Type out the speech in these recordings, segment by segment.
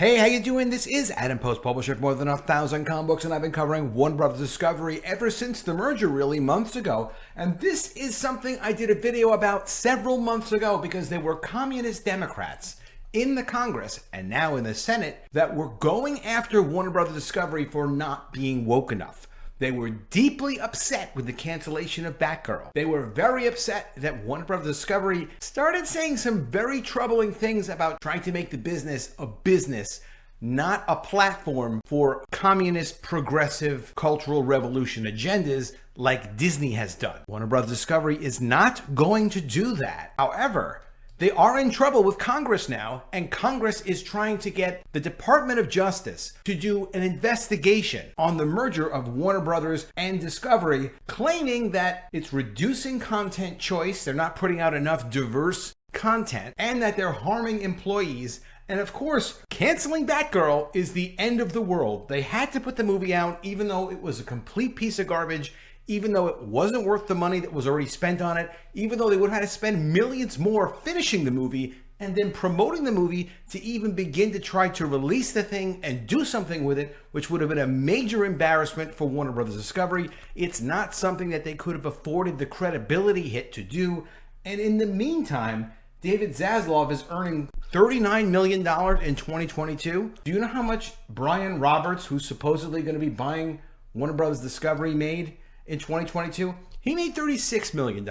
Hey, how you doing? This is Adam Post, publisher of more than 1,000 comic books, and I've been covering Warner Brothers Discovery ever since the merger, really, months ago. And this is something I did a video about several months ago because there were communist Democrats in the Congress and now in the Senate that were going after Warner Brothers Discovery for not being woke enough. They were deeply upset with the cancellation of Batgirl. They were very upset that Warner Brothers Discovery started saying some very troubling things about trying to make the business a business, not a platform for communist, progressive, cultural revolution agendas like Disney has done. Warner Brothers Discovery is not going to do that. However, they are in trouble with Congress now, and Congress is trying to get the Department of Justice to do an investigation on the merger of Warner Brothers and Discovery, claiming that it's reducing content choice, they're not putting out enough diverse content, and that they're harming employees. And of course, canceling Batgirl is the end of the world. They had to put the movie out even though it was a complete piece of garbage, even though it wasn't worth the money that was already spent on it, even though they would have had to spend millions more finishing the movie and then promoting the movie to even begin to try to release the thing and do something with it, which would have been a major embarrassment for Warner Brothers Discovery. It's not something that they could have afforded the credibility hit to do. And in the meantime, David Zaslav is earning $39 million in 2022. Do you know how much Brian Roberts, who's supposedly going to be buying Warner Brothers Discovery, made in 2022? He made $36 million,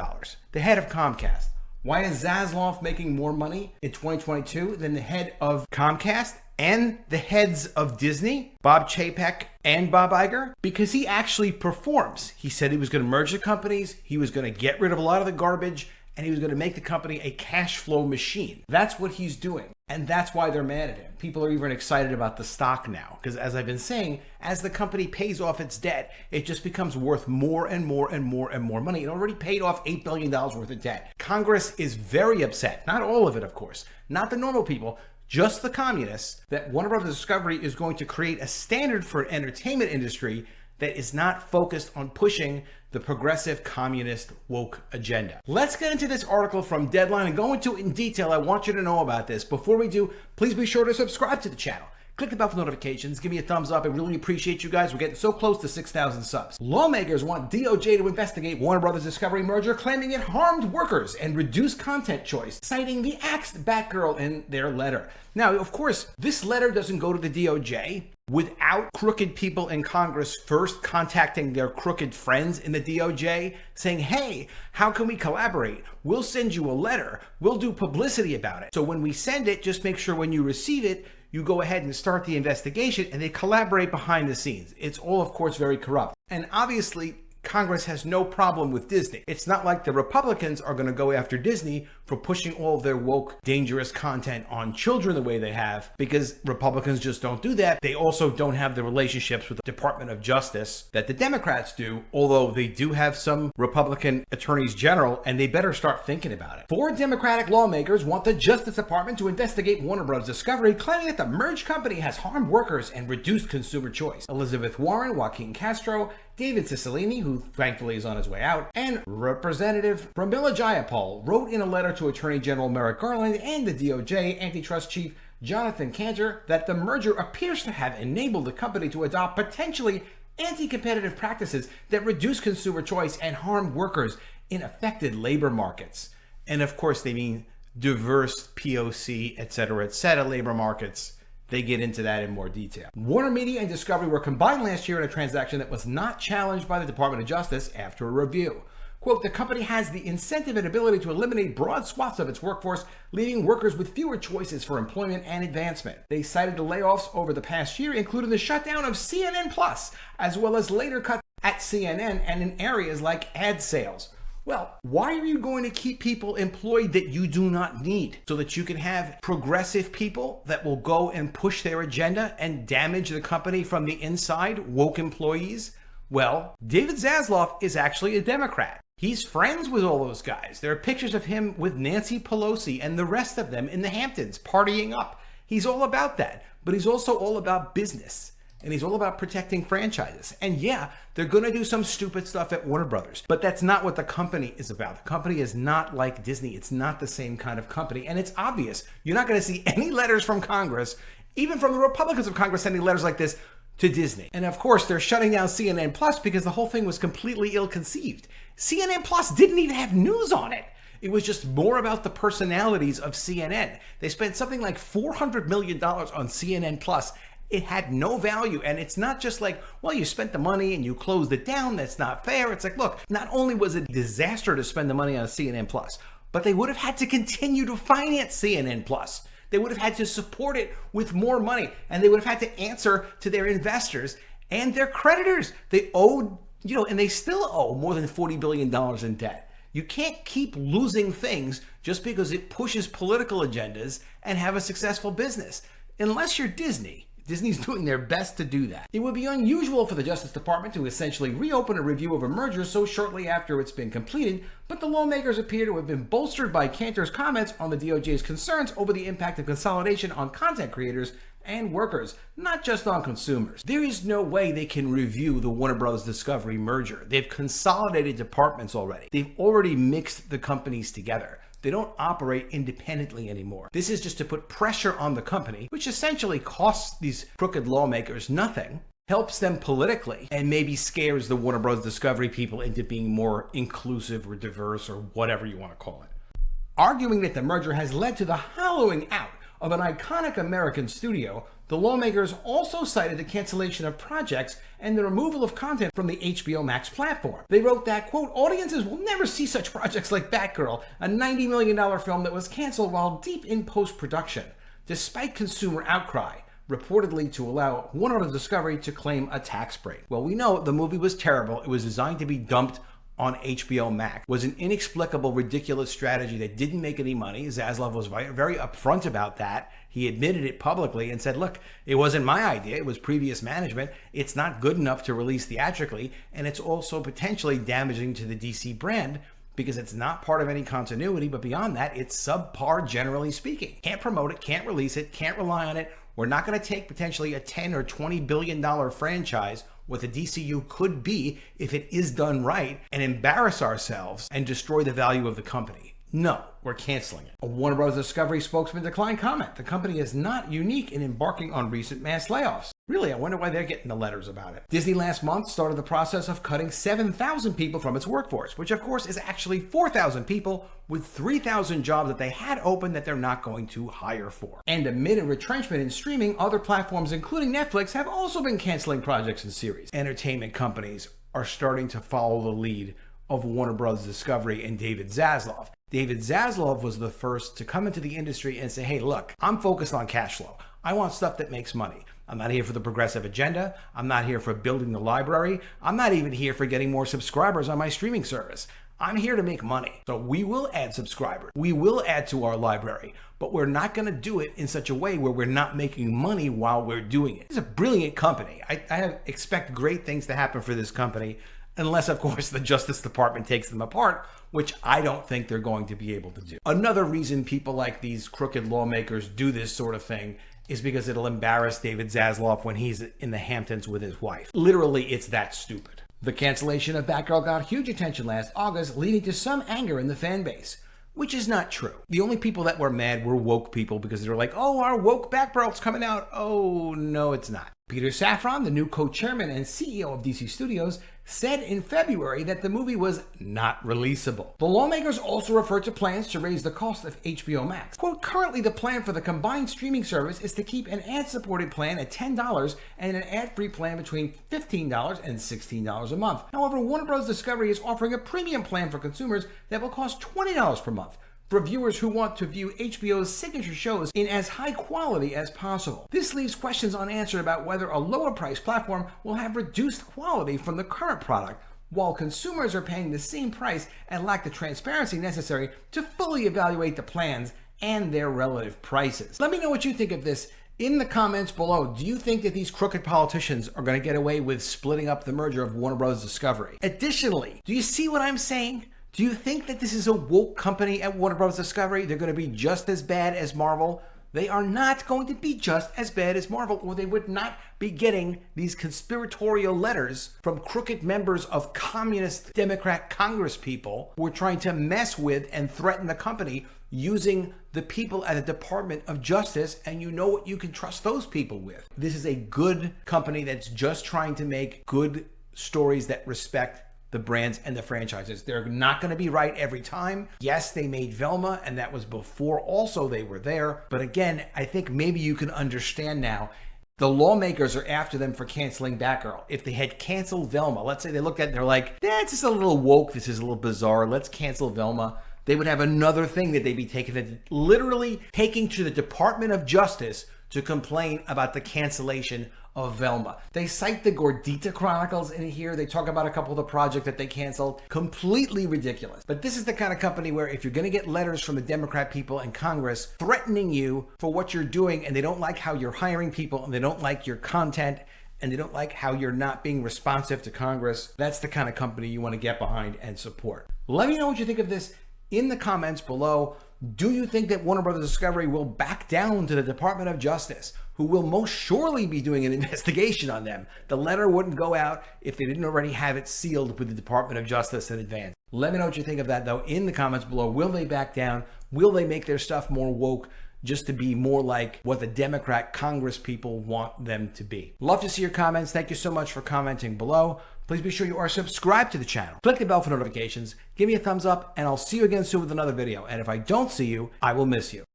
the head of Comcast. Why is Zaslav making more money in 2022 than the head of Comcast and the heads of Disney, Bob Chapek and Bob Iger? Because he actually performs. He said he was going to merge the companies, he was going to get rid of a lot of the garbage, and he was going to make the company a cash flow machine. That's what he's doing. And that's why they're mad at him. People are even excited about the stock now. Because as I've been saying, as the company pays off its debt, it just becomes worth more and more and more and more money. It already paid off $8 billion worth of debt. Congress is very upset. Not all of it, of course. Not the normal people. Just the communists. That Warner Brothers Discovery is going to create a standard for an entertainment industry that is not focused on pushing the progressive communist woke agenda. Let's get into this article from Deadline and go into it in detail. I want you to know about this. Before we do, please be sure to subscribe to the channel. Click the bell for notifications. Give me a thumbs up. I really appreciate you guys. We're getting so close to 6,000 subs. Lawmakers want DOJ to investigate Warner Brothers Discovery merger, claiming it harmed workers and reduced content choice, citing the axed Batgirl in their letter. Now, of course, this letter doesn't go to the DOJ without crooked people in Congress first contacting their crooked friends in the DOJ saying, hey, how can we collaborate? We'll send you a letter. We'll do publicity about it. So when we send it, just make sure when you receive it, you go ahead and start the investigation, and they collaborate behind the scenes. It's all, of course, very corrupt. And obviously, Congress has no problem with Disney. It's not like the Republicans are going to go after Disney for pushing all of their woke, dangerous content on children the way they have, because Republicans just don't do that. They also don't have the relationships with the Department of Justice that the Democrats do, although they do have some Republican attorneys general, and they better start thinking about it. 4 Democratic lawmakers want the Justice Department to investigate Warner Bros. Discovery, claiming that the merged company has harmed workers and reduced consumer choice. Elizabeth Warren, Joaquin Castro, David Cicilline, who thankfully is on his way out, and Representative Pramila Jayapal wrote in a letter to Attorney General Merrick Garland and the DOJ Antitrust Chief Jonathan Kanter that the merger appears to have enabled the company to adopt potentially anti-competitive practices that reduce consumer choice and harm workers in affected labor markets. And of course, they mean diverse POC, etc., labor markets. They get into that in more detail. Warner Media and Discovery were combined last year in a transaction that was not challenged by the Department of Justice after a review. Quote, the company has the incentive and ability to eliminate broad swaths of its workforce, leaving workers with fewer choices for employment and advancement. They cited the layoffs over the past year, including the shutdown of CNN Plus, as well as later cuts at CNN and in areas like ad sales. Well, why are you going to keep people employed that you do not need so that you can have progressive people that will go and push their agenda and damage the company from the inside, woke employees? Well, David Zaslav is actually a Democrat. He's friends with all those guys. There are pictures of him with Nancy Pelosi and the rest of them in the Hamptons partying up. He's all about that, but he's also all about business. And he's all about protecting franchises. And yeah, they're going to do some stupid stuff at Warner Brothers, but that's not what the company is about. The company is not like Disney. It's not the same kind of company. And it's obvious. You're not going to see any letters from Congress even from the Republicans of Congress sending letters like this to Disney. And of course, they're shutting down CNN Plus because the whole thing was completely ill-conceived. CNN Plus didn't even have news on it. It was just more about the personalities of CNN. They spent something like $400 million on CNN Plus. It had no value. And it's not just like, well, you spent the money and you closed it down. That's not fair. It's like, look, not only was it a disaster to spend the money on CNN Plus, but they would have had to continue to finance CNN Plus. They would have had to support it with more money, and they would have had to answer to their investors and their creditors. They owed, and they still owe more than $40 billion in debt. You can't keep losing things just because it pushes political agendas and have a successful business. Unless you're Disney. Disney's doing their best to do that. It would be unusual for the Justice Department to essentially reopen a review of a merger so shortly after it's been completed, but the lawmakers appear to have been bolstered by Cantor's comments on the DOJ's concerns over the impact of consolidation on content creators and workers, not just on consumers. There is no way they can review the Warner Bros. Discovery merger. They've consolidated departments already. They've already mixed the companies together. They don't operate independently anymore. This is just to put pressure on the company, which essentially costs these crooked lawmakers nothing, helps them politically, and maybe scares the Warner Bros. Discovery people into being more inclusive or diverse or whatever you want to call it. Arguing that the merger has led to the hollowing out of an iconic American studio, the lawmakers also cited the cancellation of projects and the removal of content from the HBO Max platform. They wrote that, quote, audiences will never see such projects like Batgirl, a $90 million film that was canceled while deep in post-production, despite consumer outcry, reportedly to allow Warner Bros. Discovery to claim a tax break. Well, we know the movie was terrible. It was designed to be dumped on HBO Max. It was an inexplicable, ridiculous strategy that didn't make any money. Zaslav was very upfront about that. He admitted it publicly and said, look, it wasn't my idea. It was previous management. It's not good enough to release theatrically, and it's also potentially damaging to the DC brand because it's not part of any continuity, but beyond that, it's subpar generally speaking. Can't promote it, can't release it, can't rely on it. We're not going to take potentially a $10 or $20 billion franchise, what the DCU could be if it is done right, and embarrass ourselves and destroy the value of the company. No, we're canceling it. A Warner Bros. Discovery spokesman declined comment. The company is not unique in embarking on recent mass layoffs. Really, I wonder why they're getting the letters about it. Disney last month started the process of cutting 7,000 people from its workforce, which of course is actually 4,000 people with 3,000 jobs that they had open that they're not going to hire for. And amid a retrenchment in streaming, other platforms, including Netflix, have also been canceling projects and series. Entertainment companies are starting to follow the lead of Warner Bros. Discovery and David Zaslav. David Zaslav was the first to come into the industry and say, hey, look, I'm focused on cash flow. I want stuff that makes money. I'm not here for the progressive agenda. I'm not here for building the library. I'm not even here for getting more subscribers on my streaming service. I'm here to make money. So we will add subscribers. We will add to our library, but we're not going to do it in such a way where we're not making money while we're doing it. It's a brilliant company. I expect great things to happen for this company, unless, of course, the Justice Department takes them apart, which I don't think they're going to be able to do. Another reason people like these crooked lawmakers do this sort of thing is because it'll embarrass David Zaslav when he's in the Hamptons with his wife. Literally, it's that stupid. The cancellation of Batgirl got huge attention last August, leading to some anger in the fan base, which is not true. The only people that were mad were woke people because they were like, oh, our woke Batgirl's coming out. Oh, no, it's not. Peter Safran, the new co-chairman and CEO of DC Studios, said in February that the movie was not releasable. The lawmakers also referred to plans to raise the cost of HBO Max. Quote, currently the plan for the combined streaming service is to keep an ad-supported plan at $10 and an ad-free plan between $15 and $16 a month. However, Warner Bros. Discovery is offering a premium plan for consumers that will cost $20 per month, for viewers who want to view HBO's signature shows in as high quality as possible. This leaves questions unanswered about whether a lower price platform will have reduced quality from the current product, while consumers are paying the same price and lack the transparency necessary to fully evaluate the plans and their relative prices. Let me know what you think of this in the comments below. Do you think that these crooked politicians are going to get away with splitting up the merger of Warner Bros. Discovery? Additionally, do you see what I'm saying? Do you think that this is a woke company at Warner Bros. Discovery? They're going to be just as bad as Marvel? they are not going to be just as bad as Marvel, or they would not be getting these conspiratorial letters from crooked members of communist Democrat Congress people who are trying to mess with and threaten the company using the people at the Department of Justice, and you know what you can trust those people with. This is a good company that's just trying to make good stories that respect the brands and the franchises. They're not going to be right every time. Yes, they made Velma, and that was before also they were there. But again, I think maybe you can understand now. The lawmakers are after them for canceling Batgirl. If they had canceled Velma, let's say they looked at it and they're like, it's just a little woke, this is a little bizarre, let's cancel Velma. They would have another thing that they'd be literally taking to the Department of Justice to complain about the cancellation of Velma. They cite the Gordita Chronicles in here. They talk about a couple of the projects that they canceled. Completely ridiculous. But this is the kind of company where if you're going to get letters from the Democrat people in Congress threatening you for what you're doing, and they don't like how you're hiring people, and they don't like your content, and they don't like how you're not being responsive to Congress, that's the kind of company you want to get behind and support. Let me know what you think of this in the comments below. Do you think that Warner Brothers Discovery will back down to the Department of Justice, who will most surely be doing an investigation on them? The letter wouldn't go out if they didn't already have it sealed with the Department of Justice in advance. Let me know what you think of that, though, in the comments below. Will they back down? Will they make their stuff more woke, just to be more like what the Democrat Congress people want them to be? Love to see your comments. Thank you so much for commenting below. Please be sure you are subscribed to the channel. Click the bell for notifications. Give me a thumbs up, and I'll see you again soon with another video. And if I don't see you, I will miss you.